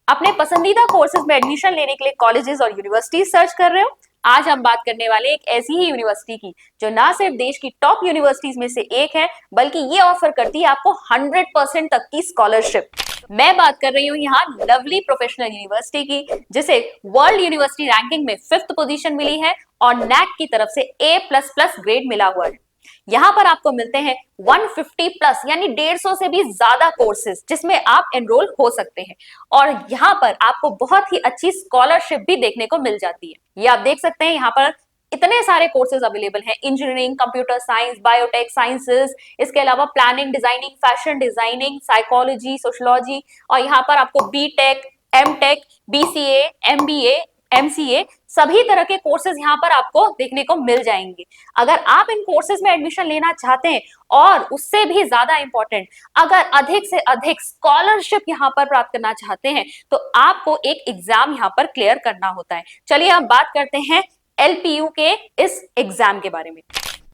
अपने पसंदीदा कोर्सेज में एडमिशन लेने के लिए कॉलेजेस और यूनिवर्सिटीज सर्च कर रहे हो? आज हम बात करने वाले एक ऐसी ही यूनिवर्सिटी की जो ना सिर्फ देश की टॉप यूनिवर्सिटीज में से एक है, बल्कि ये ऑफर करती है आपको 100% तक की स्कॉलरशिप। मैं बात कर रही हूँ यहाँ लवली प्रोफेशनल यूनिवर्सिटी की, जिसे वर्ल्ड यूनिवर्सिटी रैंकिंग में 5th पोजीशन मिली है और नैक की तरफ से A++ ग्रेड मिला हुआ है। यहाँ पर आपको मिलते हैं 150 प्लस यानी 150 से भी ज्यादा कोर्सेज जिसमें आप एनरोल हो सकते हैं, और यहाँ पर आपको बहुत ही अच्छी स्कॉलरशिप भी देखने को मिल जाती है। ये आप देख सकते हैं, यहाँ पर इतने सारे कोर्सेज अवेलेबल हैं, engineering, computer science, biotech sciences, इसके अलावा planning, designing, fashion designing, psychology, sociology, और यहाँ पर आपको BTech, MTech, BCA, MBA, MCA, सभी तरह के कोर्सेज यहाँ पर आपको देखने को मिल जाएंगे। अगर आप इन कोर्सेज में एडमिशन लेना चाहते हैं, और उससे भी ज्यादा इंपॉर्टेंट, अगर अधिक से अधिक स्कॉलरशिप यहाँ पर प्राप्त करना चाहते हैं, तो आपको एक एग्जाम यहाँ पर क्लियर करना होता है। चलिए हम बात करते हैं एलपीयू के इस एग्जाम के बारे में।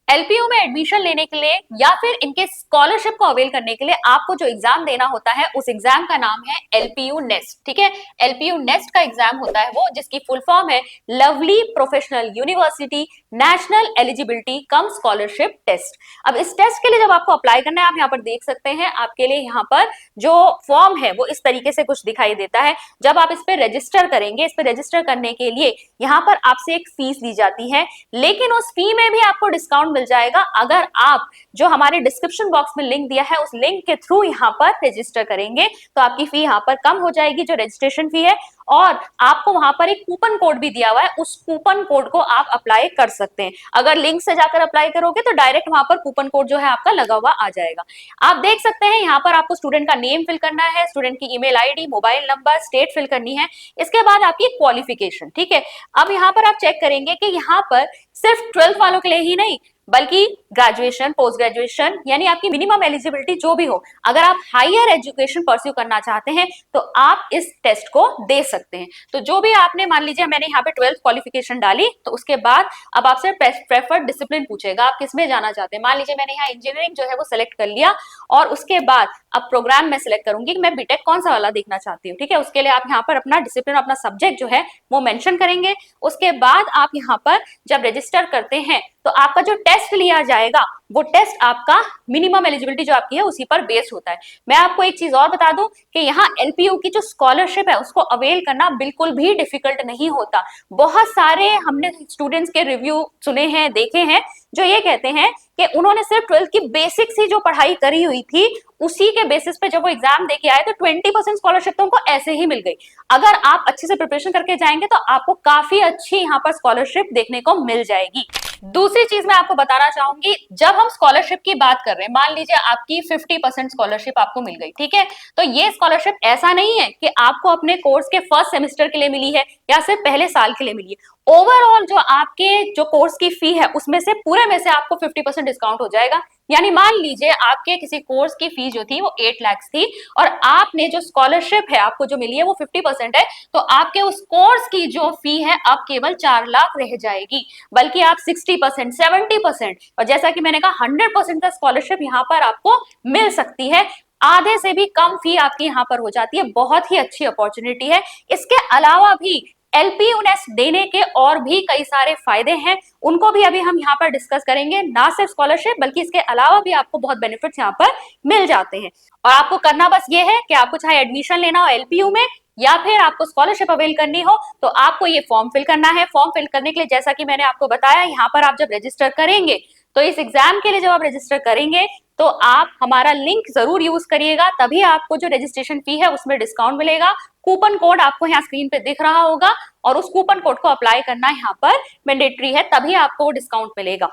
एलपीयू में एडमिशन लेने के लिए या फिर इनके स्कॉलरशिप को अवेल करने के लिए आपको जो एग्जाम देना होता है, उस एग्जाम का नाम है एलपीयू नेस्ट। ठीक है, एलपीयू नेस्ट का एग्जाम होता है वो, जिसकी फुल फॉर्म है Lovely Professional University National Eligibility cum Scholarship Test. अब इस टेस्ट के लिए जब आपको अप्लाई करना है, आप यहाँ पर देख सकते हैं, आपके लिए यहाँ पर जो फॉर्म है वो इस तरीके से कुछ दिखाई देता है। जब आप इस पर रजिस्टर करेंगे, इस पर रजिस्टर करने के लिए यहाँ पर आपसे एक फीस ली जाती है, लेकिन उस फी में भी आपको डिस्काउंट मिल जाएगा अगर आप जो हमारे डिस्क्रिप्शन बॉक्स में लिंक दिया है, उस लिंक के थ्रू यहाँ पर रजिस्टर करेंगे, तो आपकी फी यहाँ पर कम हो जाएगी, जो रजिस्ट्रेशन फी है। और आपको वहां पर एक कूपन कोड भी दिया हुआ है, उस कूपन कोड को आप अप्लाई कर सकते हैं। अगर लिंक से जाकर अप्लाई करोगे तो डायरेक्ट वहां पर कूपन कोड जो है आपका लगा हुआ आ जाएगा। आप देख सकते हैं, यहाँ पर आपको स्टूडेंट का नेम फिल करना है, स्टूडेंट की email ID, mobile number, state fill करनी है, इसके बाद आपकी क्वालिफिकेशन। ठीक है, अब यहाँ पर आप चेक करेंगे कि यहाँ पर सिर्फ 12th वालों के लिए ही नहीं, बल्कि ग्रेजुएशन, पोस्ट ग्रेजुएशन, यानी आपकी मिनिमम एलिजिबिलिटी जो भी हो, अगर आप हायर एजुकेशन परस्यू करना चाहते हैं तो आप इस टेस्ट को दे सकते हैं। तो जो भी आपने, मान लीजिए मैंने यहाँ पे 12th क्वालिफिकेशन डाली, तो उसके बाद अब आपसे प्रेफर्ड डिसिप्लिन पूछेगा, आप किसमें जाना चाहते हैं। मान लीजिए मैंने यहाँ इंजीनियरिंग जो है वो सिलेक्ट कर लिया, और उसके बाद अब प्रोग्राम में सिलेक्ट करूंगी कि मैं बीटेक कौन सा वाला देखना चाहती हूँ। ठीक है, उसके लिए आप यहाँ पर अपना डिसिप्लिन, अपना सब्जेक्ट जो है वो मेंशन करेंगे। उसके बाद आप यहाँ पर जब रजिस्टर करते हैं, तो आपका जो टेस्ट लिया जाएगा, वो टेस्ट आपका मिनिमम एलिजिबिलिटी जो आपकी है उसी पर बेस्ड होता है। मैं आपको एक चीज और बता दूं कि यहाँ एलपीयू की जो स्कॉलरशिप है उसको अवेल करना बिल्कुल भी डिफिकल्ट नहीं होता। बहुत सारे हमने स्टूडेंट्स के रिव्यू सुने हैं, देखे हैं, जो ये कहते हैं कि उन्होंने सिर्फ 12th की बेसिक्स ही जो पढ़ाई करी हुई थी, उसी के बेसिस पे जब वो एग्जाम देके आए तो 20% स्कॉलरशिप तो उनको ऐसे ही मिल गई। अगर आप अच्छे से प्रिपरेशन करके जाएंगे तो आपको काफी अच्छी यहाँ पर स्कॉलरशिप देखने को मिल जाएगी। दूसरी चीज मैं आपको बताना चाहूंगी, जब हम स्कॉलरशिप की बात कर रहे हैं, मान लीजिए आपकी 50% स्कॉलरशिप आपको मिल गई, ठीक है, तो ये स्कॉलरशिप ऐसा नहीं है कि आपको अपने कोर्स के फर्स्ट सेमेस्टर के लिए मिली है या सिर्फ पहले साल के लिए मिली है। ओवरऑल जो आपके जो कोर्स की फी है उसमें से, पूरे में से आपको 50% डिस्काउंट हो जाएगा। यानी मान लीजिए आपके किसी कोर्स की फी जो थी वो 8 लाख थी, और आपने जो स्कॉलरशिप है आपको जो मिली है वो 50% है, तो आपके उस कोर्स की जो फी है अब केवल 4 लाख रह जाएगी। बल्कि आप 60%, 70%, और जैसा कि मैंने कहा 100% का स्कॉलरशिप यहाँ पर आपको मिल सकती है। आधे से भी कम फी आपकी यहाँ पर हो जाती है। बहुत ही अच्छी अपॉर्चुनिटी है। इसके अलावा भी एलपीयू नेस्ट देने के और भी कई सारे फायदे हैं, उनको भी अभी हम यहाँ पर डिस्कस करेंगे। ना सिर्फ स्कॉलरशिप, बल्कि इसके अलावा भी आपको बहुत बेनिफिट्स यहाँ पर मिल जाते हैं। और आपको करना बस ये है कि आपको चाहे एडमिशन लेना हो एलपीयू में, या फिर आपको स्कॉलरशिप अवेल करनी हो, तो आपको ये फॉर्म फिल करना है। फॉर्म फिल करने के लिए, जैसा कि मैंने आपको बताया, यहाँ पर आप जब रजिस्टर करेंगे, तो इस एग्जाम के लिए जब आप रजिस्टर करेंगे तो आप हमारा लिंक जरूर यूज करिएगा, तभी आपको जो रजिस्ट्रेशन फी है उसमें डिस्काउंट मिलेगा। कूपन कोड आपको यहाँ स्क्रीन पे दिख रहा होगा, और उस कूपन कोड को अप्लाई करना यहाँ पर मैंडेटरी है, तभी आपको डिस्काउंट मिलेगा।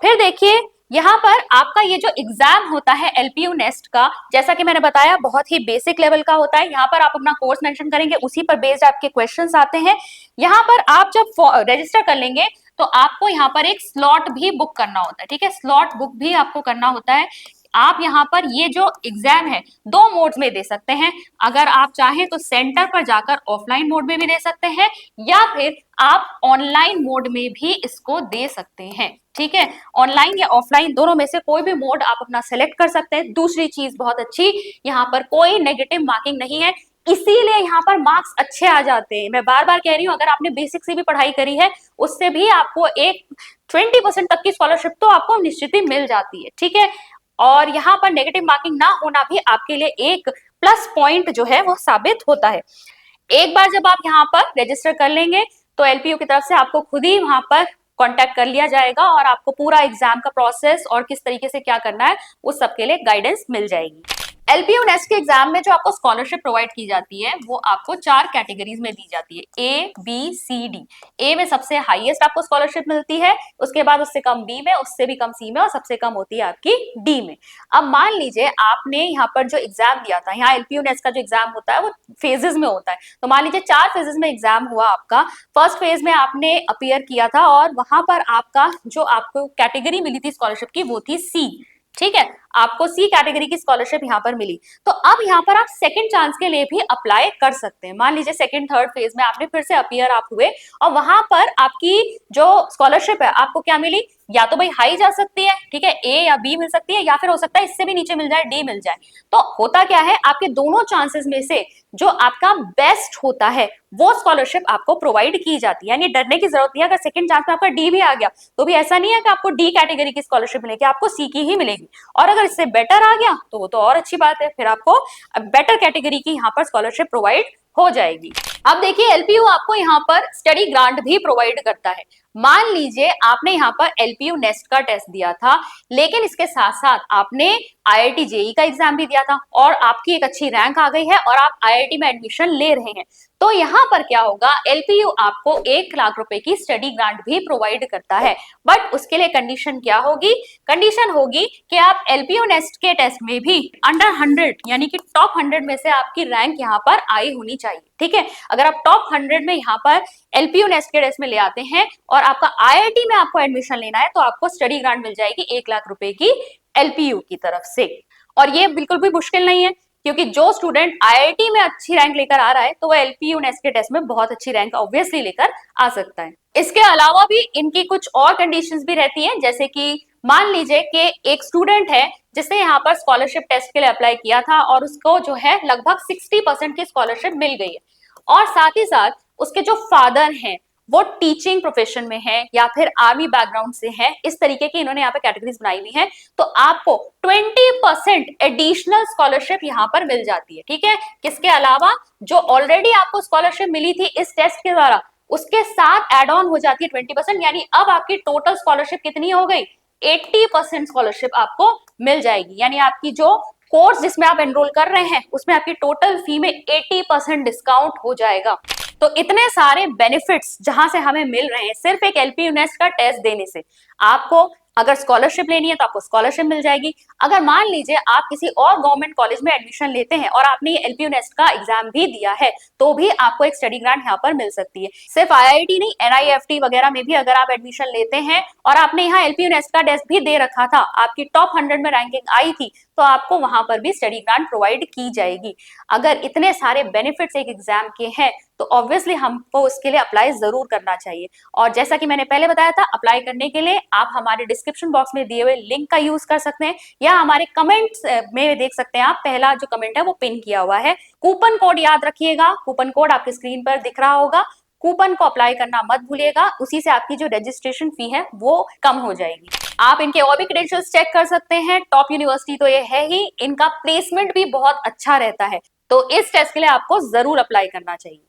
फिर देखिए, यहाँ पर आपका ये जो एग्जाम होता है एलपीयू नेस्ट का, जैसा कि मैंने बताया, बहुत ही बेसिक लेवल का होता है। यहाँ पर आप अपना कोर्स मेंशन करेंगे, उसी पर बेस्ड आपके क्वेश्चंस आते हैं। यहाँ पर आप जब रजिस्टर कर लेंगे तो आपको यहाँ पर एक स्लॉट भी बुक करना होता है। ठीक है, स्लॉट बुक भी आपको करना होता है। आप यहाँ पर ये जो एग्जाम है 2 मोड्स में दे सकते हैं। अगर आप चाहें तो सेंटर पर जाकर ऑफलाइन मोड में भी दे सकते हैं, या फिर आप ऑनलाइन मोड में भी इसको दे सकते हैं। ठीक है, ऑनलाइन या ऑफलाइन दोनों में से कोई भी मोड आप अपना सेलेक्ट कर सकते हैं। दूसरी चीज बहुत अच्छी, यहाँ पर कोई नेगेटिव मार्किंग नहीं है। इसीलिए यहाँ पर मार्क्स अच्छे आ जाते हैं। मैं बार बार कह रही हूँ, अगर आपने बेसिक से भी पढ़ाई करी है उससे भी आपको एक 20% तक की स्कॉलरशिप तो आपको निश्चित ही मिल जाती है, ठीक है। और यहाँ पर नेगेटिव मार्किंग ना होना भी आपके लिए एक प्लस पॉइंट जो है वो साबित होता है। एक बार जब आप यहाँ पर रजिस्टर कर लेंगे तो एलपीयू की तरफ से आपको खुद ही वहां पर कांटेक्ट कर लिया जाएगा और आपको पूरा एग्जाम का प्रोसेस और किस तरीके से क्या करना है उस सब के लिए गाइडेंस मिल जाएगी। एलपीयू नेस्ट के एग्जाम में जो आपको स्कॉलरशिप प्रोवाइड की जाती है वो आपको 4 कैटेगरीज में दी जाती है, ए बी सी डी। ए में सबसे हाईएस्ट आपको स्कॉलरशिप मिलती है, उसके बाद उससे कम बी में, उससे भी कम सी में और सबसे कम होती है आपकी डी में। अब मान लीजिए आपने यहाँ पर जो एग्जाम दिया था, यहाँ एलपीयू नेस्ट का जो एग्जाम होता है वो फेजेस में होता है, तो मान लीजिए 4 फेजेस में एग्जाम हुआ आपका। फर्स्ट फेज में आपने अपीयर किया था और वहां पर आपका जो आपको कैटेगरी मिली थी स्कॉलरशिप की वो थी सी, ठीक है, आपको सी कैटेगरी की स्कॉलरशिप यहाँ पर मिली। तो अब यहाँ पर आप सेकंड चांस के लिए भी अप्लाई कर सकते हैं। मान लीजिए सेकंड थर्ड फेज में आपने फिर से अपीयर आप हुए और वहां पर आपकी जो स्कॉलरशिप है आपको क्या मिली, या तो भाई हाई जा सकती है, ठीक है, ए या बी मिल सकती है, या फिर हो सकता है इससे भी नीचे मिल जाए, डी मिल जाए। तो होता क्या है, आपके दोनों चांसेस में से जो आपका बेस्ट होता है वो स्कॉलरशिप आपको प्रोवाइड की जाती है। यानी डरने की जरूरत नहीं है, अगर सेकंड चांस में आपका डी भी आ गया तो भी ऐसा नहीं है कि आपको डी कैटेगरी की स्कॉलरशिप मिलेगी, आपको सी की ही मिलेगी। और अगर इससे बेटर आ गया तो वो तो और अच्छी बात है, फिर आपको बेटर कैटेगरी की यहाँ पर स्कॉलरशिप प्रोवाइड हो जाएगी। अब देखिए एलपीयू आपको यहाँ पर स्टडी ग्रांट भी प्रोवाइड करता है। मान लीजिए आपने यहाँ पर एलपीयू नेस्ट का टेस्ट दिया था, लेकिन इसके साथ साथ आपने आईआईटी जेई का एग्जाम भी दिया था और आपकी एक अच्छी रैंक आ गई है और आप आईआईटी में एडमिशन ले रहे हैं, तो यहाँ पर क्या होगा, एलपीयू आपको 1 लाख रुपए की स्टडी ग्रांट भी प्रोवाइड करता है। बट उसके लिए कंडीशन क्या होगी, कंडीशन होगी कि आप एलपीयू नेस्ट के टेस्ट में भी अंडर 100 यानी कि टॉप 100 में से आपकी रैंक यहाँ पर आई होनी चाहिए, ठीक है। अगर आप टॉप 100 में यहाँ पर एलपीयू नेस्ट के टेस्ट में ले आते हैं और आपका आईआईटी में आपको एडमिशन लेना है तो आपको स्टडी ग्रांट मिल जाएगी 1 लाख रुपए की एलपीयू की तरफ से। और ये बिल्कुल भी मुश्किल नहीं है, क्योंकि जो स्टूडेंट आईआईटी में अच्छी रैंक लेकर आ रहा है तो वो एलपीयू नेस्ट के टेस्ट में बहुत अच्छी रैंक ऑब्वियसली लेकर आ सकता है। इसके अलावा भी इनकी कुछ और कंडीशंस भी रहती हैं, जैसे कि मान लीजिए कि एक स्टूडेंट है जिसने यहाँ पर स्कॉलरशिप टेस्ट के लिए अप्लाई किया था और उसको जो है लगभग 60% की स्कॉलरशिप मिल गई है, और साथ ही साथ उसके जो फादर हैं वो टीचिंग प्रोफेशन में है या फिर आर्मी बैकग्राउंड से है, इस तरीके की इन्होंने यहाँ पे कैटेगरीज बनाई हुई है, तो आपको 20% एडिशनल स्कॉलरशिप यहाँ पर मिल जाती है, ठीक है। किसके अलावा जो ऑलरेडी आपको स्कॉलरशिप मिली थी इस टेस्ट के द्वारा उसके साथ एड ऑन हो जाती है 20%, यानी अब आपकी टोटल स्कॉलरशिप कितनी हो गई, 80% स्कॉलरशिप आपको मिल जाएगी। यानी आपकी जो कोर्स जिसमें आप एनरोल कर रहे हैं उसमें आपकी टोटल फी में 80% डिस्काउंट हो जाएगा। तो इतने सारे बेनिफिट्स जहां से हमें मिल रहे हैं सिर्फ एक एलपीयू नेस्ट का टेस्ट देने से। आपको अगर स्कॉलरशिप लेनी है तो आपको स्कॉलरशिप मिल जाएगी। अगर मान लीजिए आप किसी और गवर्नमेंट कॉलेज में एडमिशन लेते हैं और आपने ये एलपीयू नेस्ट का एग्जाम भी दिया है तो भी आपको एक स्टडी ग्रांट यहाँ पर मिल सकती है। सिर्फ आईआईटी नहीं, एनआईएफटी वगैरह में भी अगर आप एडमिशन लेते हैं और आपने यहाँ एलपीयू नेस्ट का टेस्ट भी दे रखा था, आपकी टॉप 100 में रैंकिंग आई थी, तो आपको वहां पर भी स्टडी ग्रांट प्रोवाइड की जाएगी। अगर इतने सारे बेनिफिट्स एक एग्जाम के हैं तो ऑब्वियसली हमको उसके लिए अप्लाई जरूर करना चाहिए। और जैसा कि मैंने पहले बताया था, अप्लाई करने के लिए आप हमारे डिस्क्रिप्शन बॉक्स में दिए हुए लिंक का यूज कर सकते हैं या हमारे कमेंट्स में देख सकते हैं आप, पहला जो कमेंट है वो पिन किया हुआ है। कूपन कोड याद रखिएगा, कूपन कोड आपकी स्क्रीन पर दिख रहा होगा, कूपन को अप्लाई करना मत भूलिएगा, उसी से आपकी जो रजिस्ट्रेशन फी है वो कम हो जाएगी। आप इनके और भी क्रेडेंशियल्स चेक कर सकते हैं। टॉप यूनिवर्सिटी तो ये है ही, इनका प्लेसमेंट भी बहुत अच्छा रहता है, तो इस टेस्ट के लिए आपको जरूर अप्लाई करना चाहिए।